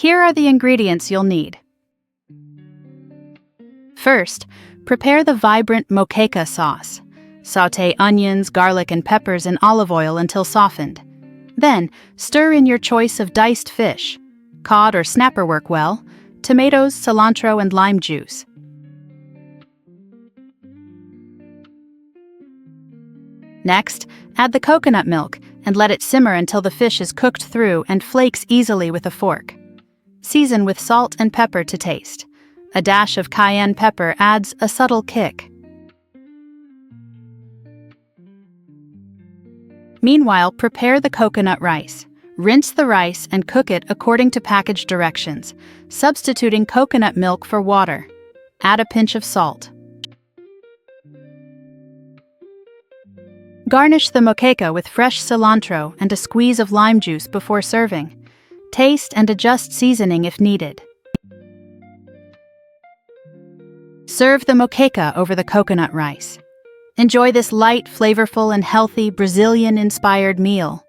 Here are the ingredients you'll need. First, prepare the vibrant moqueca sauce. Sauté onions, garlic, and peppers in olive oil until softened. Then, stir in your choice of diced fish. Cod or snapper work well, tomatoes, cilantro, and lime juice. Next, add the coconut milk and let it simmer until the fish is cooked through and flakes easily with a fork. Season with salt and pepper to taste. A dash of cayenne pepper adds a subtle kick. Meanwhile, prepare the coconut rice. Rinse the rice and cook it according to package directions, substituting coconut milk for water. Add a pinch of salt. Garnish the moqueca with fresh cilantro and a squeeze of lime juice before serving. Taste and adjust seasoning if needed. Serve the moqueca over the coconut rice. Enjoy this light, flavorful, and healthy Brazilian-inspired meal.